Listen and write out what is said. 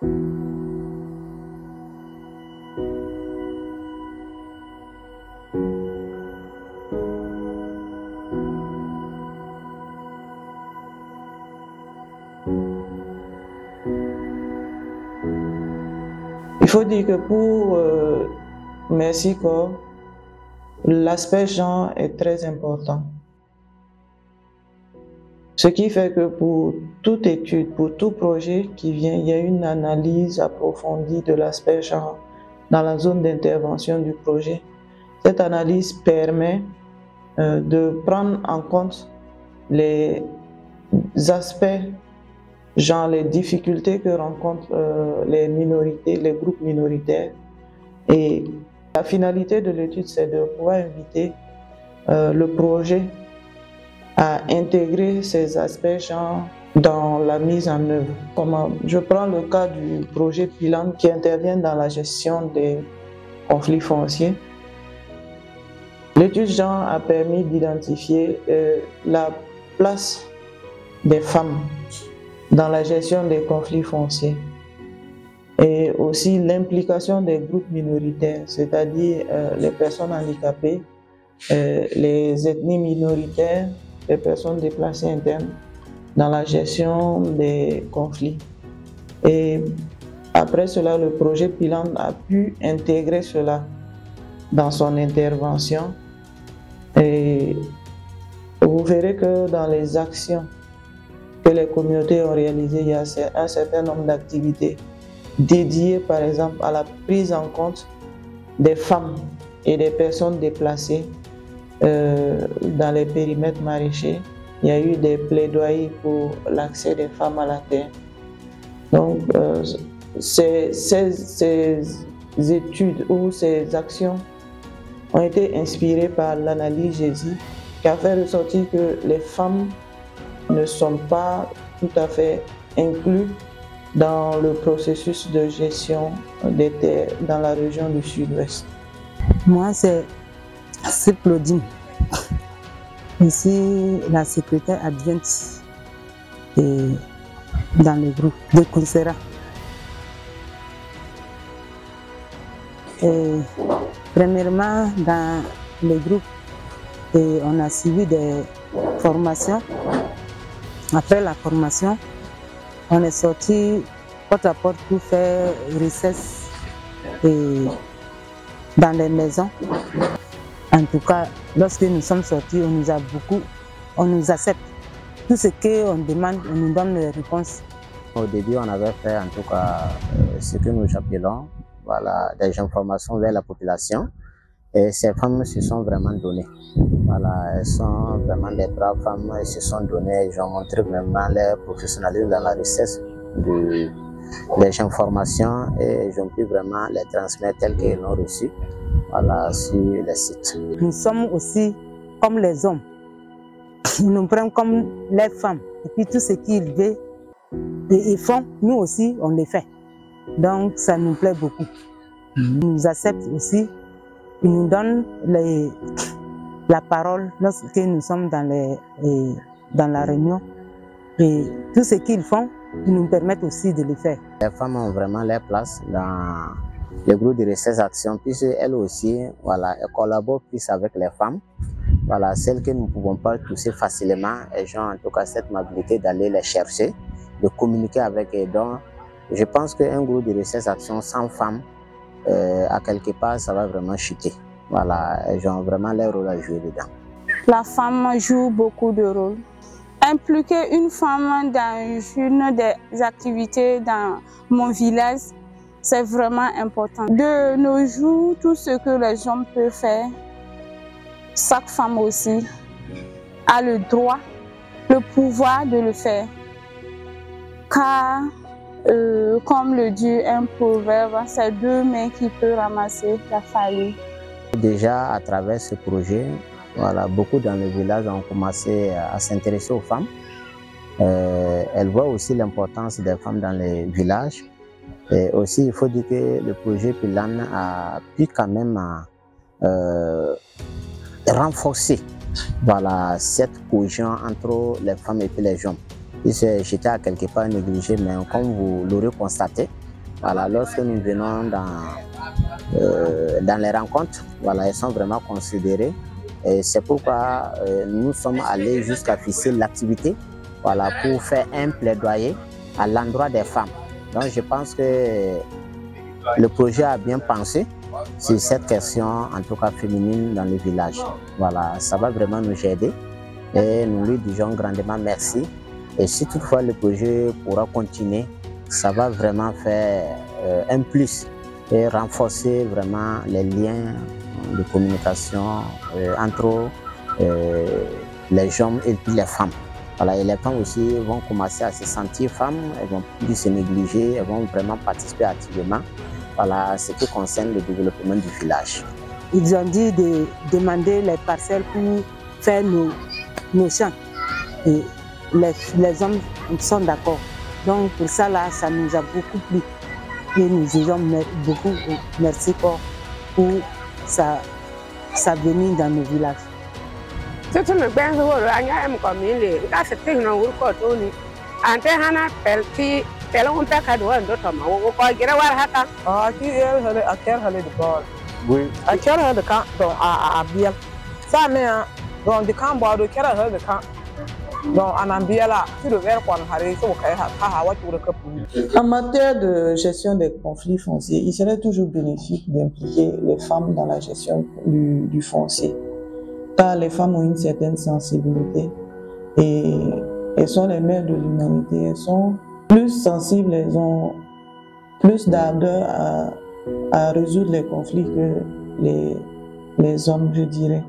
Il faut dire que pour Merci Corps, l'aspect genre est très important. Ce qui fait que pour toute étude, pour tout projet qui vient, il y a une analyse approfondie de l'aspect genre dans la zone d'intervention du projet. Cette analyse permet de prendre en compte les aspects, genre les difficultés que rencontrent les minorités, les groupes minoritaires. Et la finalité de l'étude, c'est de pouvoir inviter le projet à intégrer ces aspects genre dans la mise en œuvre. Je prends le cas du projet Pilan qui intervient dans la gestion des conflits fonciers. L'étude genre a permis d'identifier la place des femmes dans la gestion des conflits fonciers et aussi l'implication des groupes minoritaires, c'est-à-dire les personnes handicapées, les ethnies minoritaires, les personnes déplacées internes dans la gestion des conflits. Et après cela, le projet Pilan a pu intégrer cela dans son intervention. Et vous verrez que dans les actions que les communautés ont réalisées, il y a un certain nombre d'activités dédiées par exemple à la prise en compte des femmes et des personnes déplacées dans les périmètres maraîchers. Il y a eu des plaidoyers pour l'accès des femmes à la terre. Donc ces études ou ces actions ont été inspirées par l'analyse GESI qui a fait ressortir que les femmes ne sont pas tout à fait incluses dans le processus de gestion des terres dans la région du Sud-Ouest. Moi, c'est Claudine. Ici, la secrétaire adjointe dans le groupe de Coursera. Premièrement, dans le groupe, on a suivi des formations. Après la formation, on est sorti porte à porte pour faire recess dans les maisons. En tout cas, lorsque nous sommes sortis, on nous accepte. Tout ce qu'on demande, on nous donne les réponses. Au début, on avait fait en tout cas ce que nous appelons des informations vers la population. Et ces femmes se sont vraiment données. Elles sont vraiment des braves femmes, elles se sont données, elles ont montré vraiment leur professionnalisme dans la recherche des informations et ils ont pu vraiment les transmettre telles qu'elles l'ont reçues sur les sites. Nous sommes aussi comme les hommes. Ils nous prennent comme les femmes. Et puis tout ce qu'ils veulent et ils font, nous aussi on les fait. Donc ça nous plaît beaucoup. Ils nous acceptent aussi. Ils nous donnent la parole lorsque nous sommes dans la réunion. Et tout ce qu'ils font, ils nous permettent aussi de le faire. Les femmes ont vraiment leur place dans le groupe de recherche action, puisqu'elles aussi, elles collaborent plus avec les femmes. Celles que nous ne pouvons pas toucher facilement, elles ont en tout cas cette mobilité d'aller les chercher, de communiquer avec elles. Donc, je pense qu'un groupe de recherche action sans femmes, à quelque part, ça va vraiment chuter. Elles ont vraiment leur rôle à jouer dedans. La femme joue beaucoup de rôles. Impliquer une femme dans une des activités dans mon village, c'est vraiment important. De nos jours, tout ce que les hommes peuvent faire, chaque femme aussi a le droit, le pouvoir de le faire. Car, comme le dit un proverbe, c'est deux mains qui peuvent ramasser la farine. Déjà, à travers ce projet, beaucoup dans le village ont commencé à s'intéresser aux femmes. Elles voient aussi l'importance des femmes dans les villages. Et aussi, il faut dire que le projet Pilan a pu quand même renforcer cette cohésion entre les femmes et les hommes. J'étais à quelque part négligé, mais comme vous l'aurez constaté, Voilà, lorsque nous venons dans les rencontres, voilà, elles sont vraiment considérées. Et c'est pourquoi nous sommes allés jusqu'à fixer l'activité, voilà, pour faire un plaidoyer à l'endroit des femmes. Donc je pense que le projet a bien pensé sur cette question, en tout cas féminine, dans le village. Voilà, ça va vraiment nous aider et nous lui disons grandement merci. Et si toutefois le projet pourra continuer, ça va vraiment faire un plus et renforcer vraiment les liens de communication entre les hommes et puis les femmes. Voilà, et les femmes aussi vont commencer à se sentir femmes, elles vont plus se négliger, elles vont vraiment participer activement, voilà, ce qui concerne le développement du village. Ils ont dit de demander les parcelles pour faire nos champs. Et les hommes sont d'accord. Donc pour ça, là, ça nous a beaucoup plu. Et nous disons beaucoup merci pour sa venue dans nos villages. Tout le monde a un comme il est. Là, c'était une autre chose. Antehana pelti pelon ta kado ando tama wo ko gira war haka ki el hale aker hale de bol oui aker hale de kan donc a biel ça mais donc de kan bo do kera hale de kan donc en biela tu le ver kon hare so kai ha wa tu ka pu. En matière de gestion des conflits fonciers, il serait toujours bénéfique d'impliquer les femmes dans la gestion du foncier, car les femmes ont une certaine sensibilité et elles sont les mères de l'humanité, elles sont plus sensibles, elles ont plus d'ardeur à résoudre les conflits que les hommes, je dirais.